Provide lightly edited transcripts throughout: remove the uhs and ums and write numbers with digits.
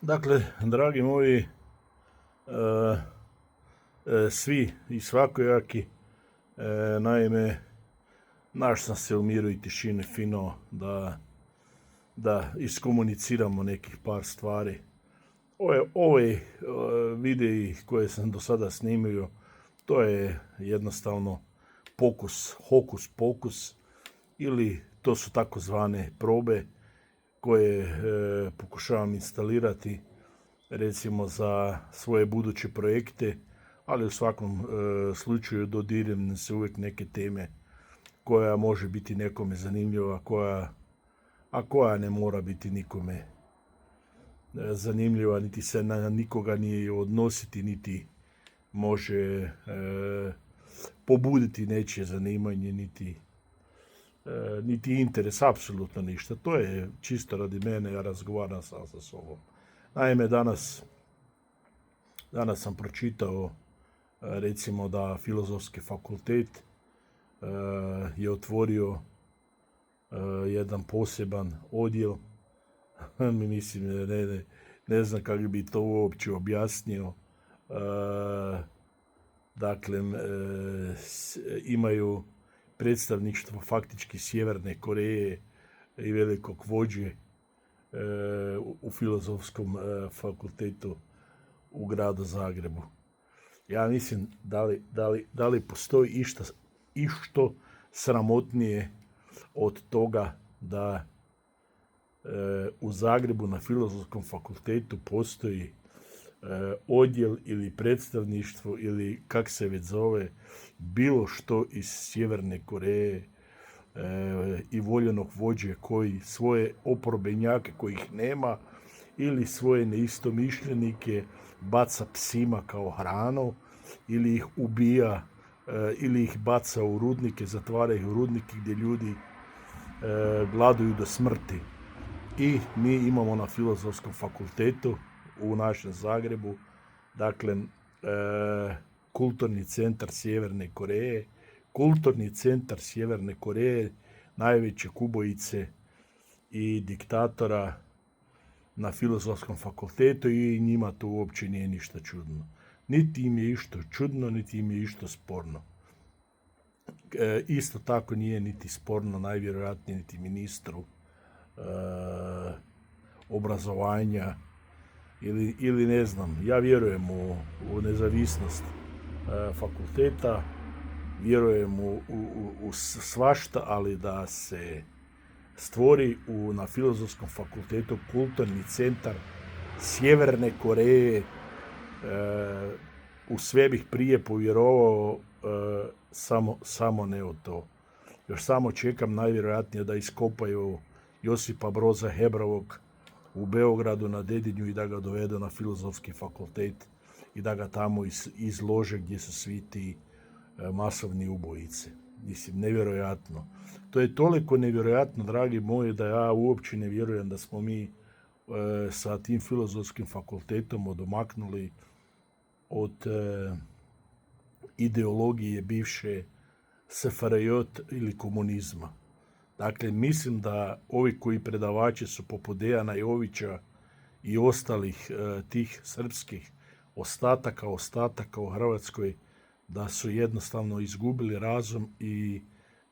Dakle, dragi moji, svi i svakojaki, naime, naš sam se u miru i tišini fino da iskomuniciramo nekih par stvari. Ove videi koje sam do sada snimio, to je jednostavno hokus pokus, ili to su takozvane probe koje pokušavam instalirati recimo za svoje buduće projekte, ali u svakom slučaju dodirem se uvijek neke teme koja može biti nekome zanimljiva, a koja ne mora biti nikome zanimljiva, niti se na nikoga nije odnositi, niti može pobuditi nečije zanimanje, niti interes, apsolutno ništa. To je čisto radi mene, ja razgovaram sam sa sobom. Naime, danas sam pročitao recimo da Filozofski fakultet je otvorio jedan poseban odjel. Mislim, ne znam kako bi to uopće objasnio. Dakle, imaju predstavništvo faktički Sjeverne Koreje i velikog vođe u Filozofskom fakultetu u gradu Zagrebu. Ja mislim da li postoji išto sramotnije od toga da u Zagrebu na Filozofskom fakultetu postoji odjel ili predstavništvo ili kak se već zove, bilo što iz Sjeverne Koreje i voljenog vođe koji svoje oporbenjake kojih nema ili svoje neistomišljenike baca psima kao hranu ili ih ubija ili ih baca u rudnike, zatvara ih u rudnike gdje ljudi gladuju do smrti. I mi imamo na Filozofskom fakultetu u našem Zagrebu, dakle, kulturni centar Sjeverne Koreje, najveće ubojice i diktatora na Filozofskom fakultetu, i njima to uopće nije ništa čudno. Niti im je išto čudno, niti im je išto sporno. Isto tako nije niti sporno, najvjerojatnije, niti ministru obrazovanja ili ne znam. Ja vjerujem u nezavisnost fakulteta, vjerujem u svašta, ali da se stvori na Filozofskom fakultetu kulturni centar Sjeverne Koreje, u sve bih prije povjerovao, samo ne u to. Još samo čekam najvjerojatnije da iskopaju Josipa Broza Hebrovog u Beogradu na Dedinju i da ga dovedu na Filozofski fakultet i da ga tamo izlože gdje su svi ti masovni ubojice. Mislim, nevjerojatno. To je toliko nevjerojatno, dragi moji, da ja uopće ne vjerujem da smo mi sa tim Filozofskim fakultetom odomaknuli od ideologije bivše SFRJ ili komunizma. Dakle, mislim da ovi koji predavači su poput Dejana Jovića i ostalih tih srpskih ostataka u Hrvatskoj, da su jednostavno izgubili razum i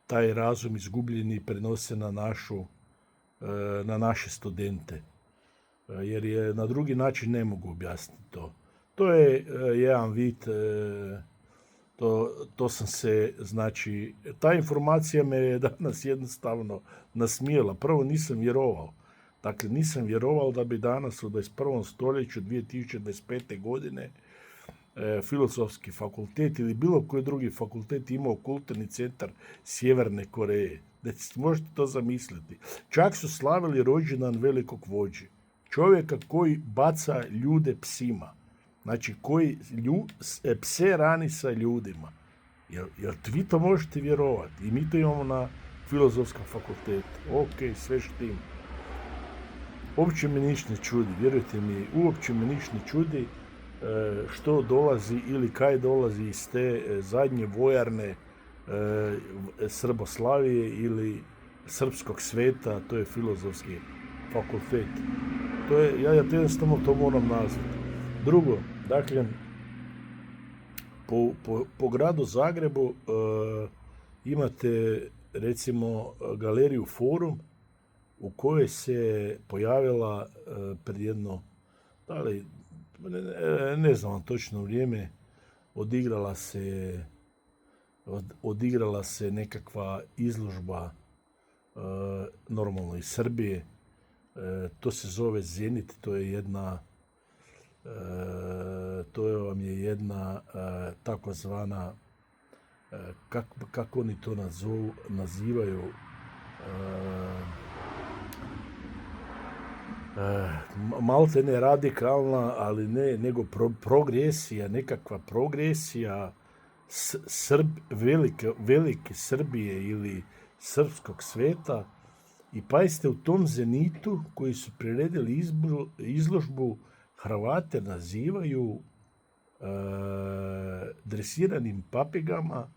taj razum izgubljeni prenose na naše studente. Jer je na drugi način ne mogu objasniti to. To je jedan vid, to sam se, znači, ta informacija me je danas jednostavno nasmijela. Prvo nisam vjerovao. Dakle, nisam vjerovao da bi danas u 21. stoljeću 2025. godine Filozofski fakultet ili bilo koji drugi fakultet imao kulturni centar Sjeverne Koreje. Možete to zamisliti. Čak su slavili rođendan velikog vođe. Čovjeka koji baca ljude psima. Znači, koji pse rani sa ljudima. Jel vi to možete vjerovati? I mi to imamo na Filozofskom fakultetu. Ok, sve štim. Uopće me ništa ne čudi, vjerujte mi, uopće me ništa ne čudi što dolazi ili kaj dolazi iz te zadnje vojarne Srboslavije ili srpskog sveta, to je Filozofski fakultet. Ja to jednostavno to moram nazvati. Drugo, dakle, po gradu Zagrebu imate recimo galeriju Forum u kojoj se pojavila pred jedno, da li, ne znam točno vrijeme, odigrala se nekakva izložba normalno iz Srbije. To se zove Zenit, to vam je jedna takozvana, kako oni to nazivaju, malte ne radikalna, ali ne, nego progresija, nekakva progresija velike Srbije ili srpskog sveta. I pazite, u tom Zenitu koji su priredili izložbu, Hrvate nazivaju dresiranim papigama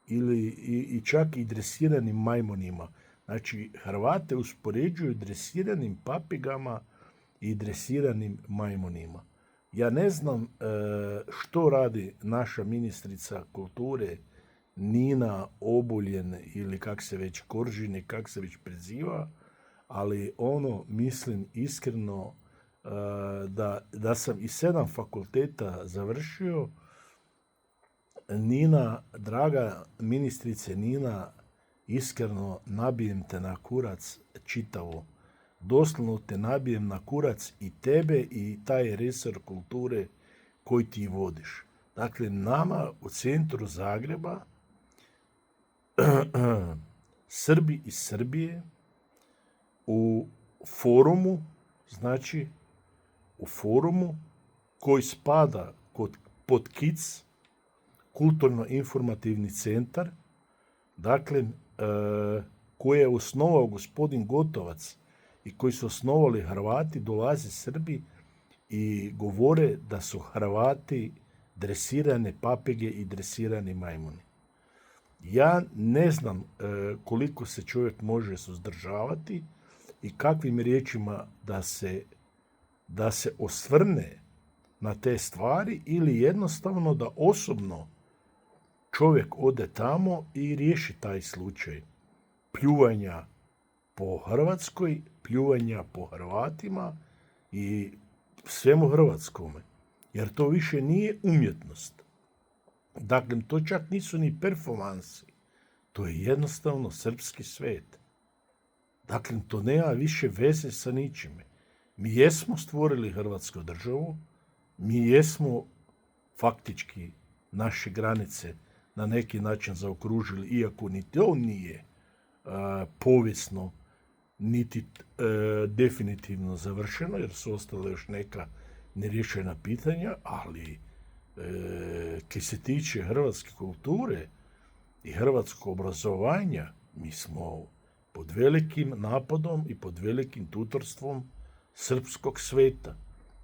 i čak i dresiranim majmunima. Znači, Hrvate uspoređuju dresiranim papigama i dresiranim majmunima. Ja ne znam što radi naša ministrica kulture Nina Obuljen ili kak se već Koržine, kak se već preziva, ali mislim iskreno da sam i 7 fakulteta završio. Nina, draga ministrice Nina, iskreno nabijem te na kurac čitavo. Doslovno te nabijem na kurac i tebe i taj resor kulture koji ti vodiš. Dakle, nama u centru Zagreba Srbi iz Srbije u forumu, znači u forumu koji spada pod KIC, kulturno-informativni centar, dakle, koje je osnovao gospodin Gotovac i koji su osnovali Hrvati, dolaze Srbi i govore da su Hrvati dresirane papige i dresirani majmuni. Ja ne znam koliko se čovjek može suzdržavati i kakvim riječima da se osvrne na te stvari ili jednostavno da osobno čovjek ode tamo i riješi taj slučaj pljuvanja po Hrvatskoj, pljuvanja po Hrvatima i svemu hrvatskome. Jer to više nije umjetnost. Dakle, to čak nisu ni performansi. To je jednostavno srpski svet. Dakle, to nema više veze sa ničime. Mi jesmo stvorili Hrvatsku državu, mi jesmo faktički naše granice na neki način zaokružili, iako niti on nije povijesno niti definitivno završeno, jer su ostale još neka neriješena pitanja, ali kaj se tiče hrvatske kulture i hrvatskog obrazovanja, mi smo pod velikim napadom i pod velikim tutorstvom srpskog sveta.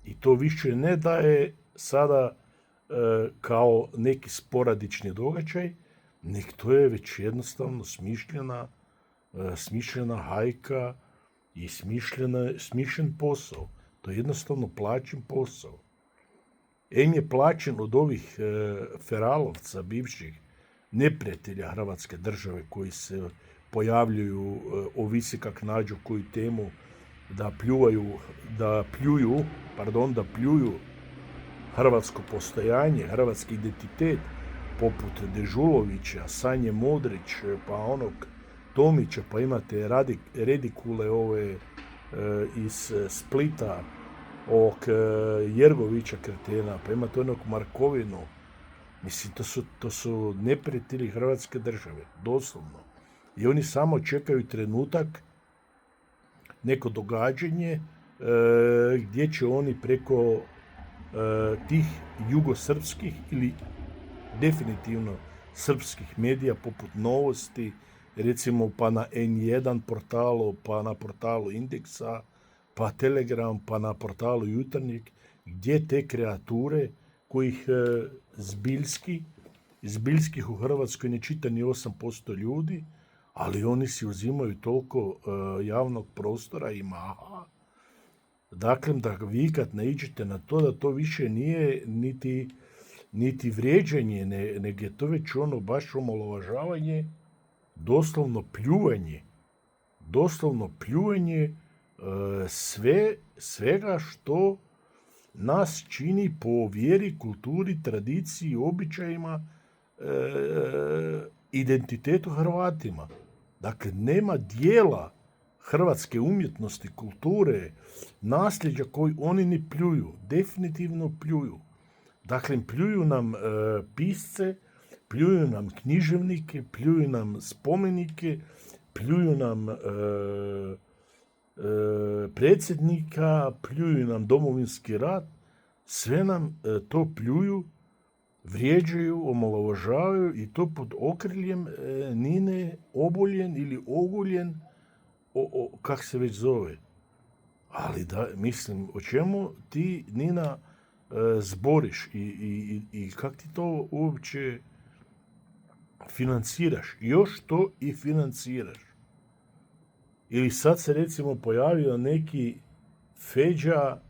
I to više ne daje sada kao neki sporadični događaj, nek to je već jednostavno smišljena hajka i smišljen posao. To je jednostavno plaćen posao. Je plaćen od ovih feralovca, bivših neprijatelja Hrvatske države koji se pojavljuju, ovisi kak nađu koju temu, da pljuju hrvatsko postojanje, hrvatski identitet, poput Dežulovića, Sanje Modrić, pa onog Tomića, pa imate redikule ove iz Splita, ovog Jergovića kretena, pa imate onog Markovinu. Mislim, to su neprijatelji Hrvatske države, doslovno. I oni samo čekaju trenutak, neko događanje, gdje će oni preko tih jugosrpskih ili definitivno srpskih medija, poput Novosti, recimo pa na N1 portalu, pa na portalu Indeksa, pa Telegram, pa na portalu Jutarnjeg, gdje te kreature kojih zbiljskih u Hrvatskoj ne čita ni 8% ljudi, ali oni si uzimaju toliko javnog prostora i maha. Dakle, da vi kad naiđete na to, da to više nije niti vrijeđanje, nego je to već ono baš omalovažavanje, doslovno pljuvanje svega što nas čini po vjeri, kulturi, tradiciji, običajima, identitetu Hrvatima. Dakle, nema dijela hrvatske umjetnosti, kulture, nasljeđa koji oni ne pljuju. Definitivno pljuju. Dakle, pljuju nam pisce, pljuju nam književnike, pljuju nam spomenike, pljuju nam predsjednika, pljuju nam Domovinski rat, sve nam to pljuju, vrijeđaju, omalovažavaju i to pod okriljem Nine Obuljen ili Oguljen, kak se već zove. Ali da, mislim, o čemu ti, Nina, zboriš i kak ti to uopće financiraš? Još to i financiraš. Ili sad se recimo pojavio neki Feđa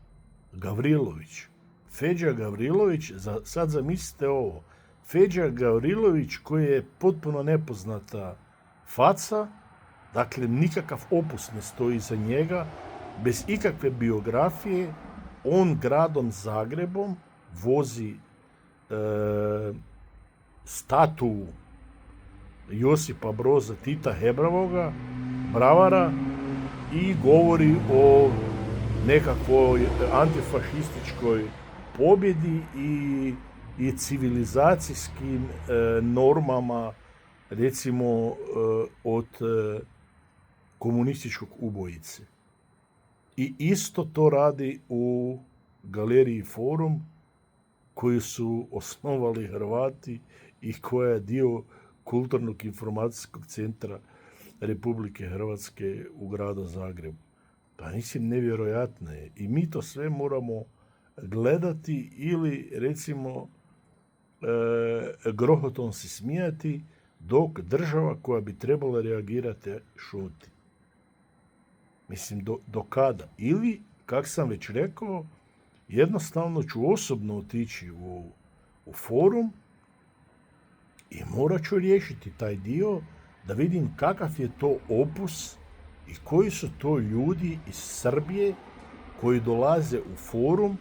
Gavrilović. Feđa Gavrilović, sad zamislite ovo, Feđa Gavrilović koji je potpuno nepoznata faca, dakle nikakav opus ne stoji iza njega, bez ikakve biografije, on gradom Zagrebom vozi statu Josipa Broza Tita Hebravoga, bravara, i govori o nekakvoj antifašističkoj pobjedi i civilizacijskim normama, recimo od komunističkog ubojice. I isto to radi u galeriji Forum, koju su osnovali Hrvati i koja je dio Kulturnog informacijskog centra Republike Hrvatske u gradu Zagrebu. Pa mislim, nevjerojatno je. I mi to sve moramo gledati ili, recimo, grohotom se smijati, dok država koja bi trebala reagirati šuti. Mislim, do kada? Ili, kak sam već rekao, jednostavno ću osobno otići u Forum i morat ću riješiti taj dio da vidim kakav je to opus i koji su to ljudi iz Srbije koji dolaze u Forum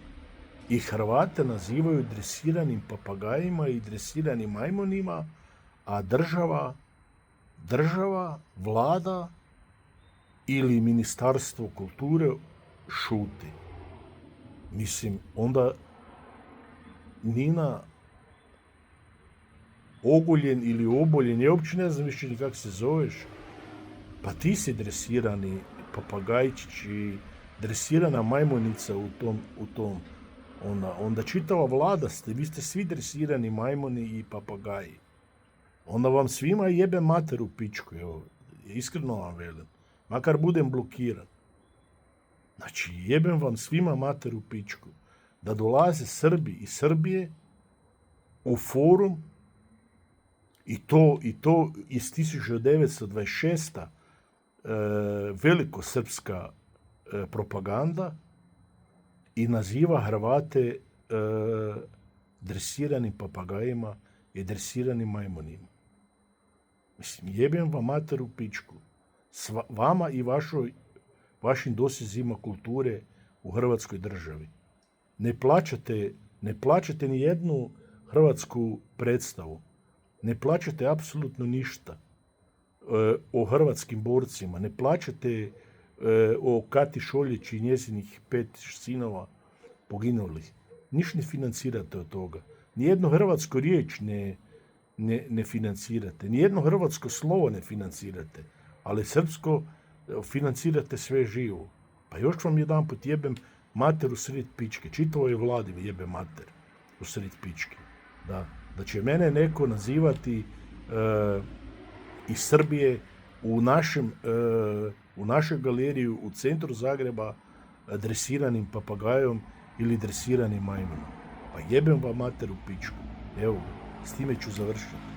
i Hrvate nazivaju dresiranim papagajima i dresiranim majmunima, a država, vlada ili Ministarstvo kulture šuti. Mislim, onda Nina Oguljen ili Oboljen, ja uopće ne znam više ni kako se zoveš, pa ti si dresirani papagajčić i dresirana majmunica u tom. Onda čitava vlada ste, vi ste svi dresirani majmuni i papagaji. Onda vam svima jebe mater u pičku, evo, iskreno vam velim. Makar budem blokiran. Znači, jebem vam svima mater u pičku. Da dolaze Srbi iz Srbije u Forum i to iz 1926. Velikosrpska propaganda i naziva Hrvate dresiranim papagajima i dresiranim majmunima. Mislim, jebem vam mater u pičku. Vama i vašim dosezima kulture u Hrvatskoj državi. Ne plaćate ni jednu hrvatsku predstavu. Ne plaćate apsolutno ništa o hrvatskim borcima. Ne plaćate o Kati Šoljić i njezinih 5 sinova poginulih. Ništa ne financirate od toga. Nijednu hrvatsku riječ ne financirate. Nijedno hrvatsko slovo ne financirate. Ali srpsko financirate sve živo. Pa još vam jedanput jebem mater u sred pičke. Čitavoj vladi jebe mater u sred pičke. Da će mene neko nazivati iz Srbije u našoj galeriji u centru Zagreba dresiranim papagajom ili dresiranim majmunom. Pa jebem vam mater u pičku. Evo, s time ću završiti.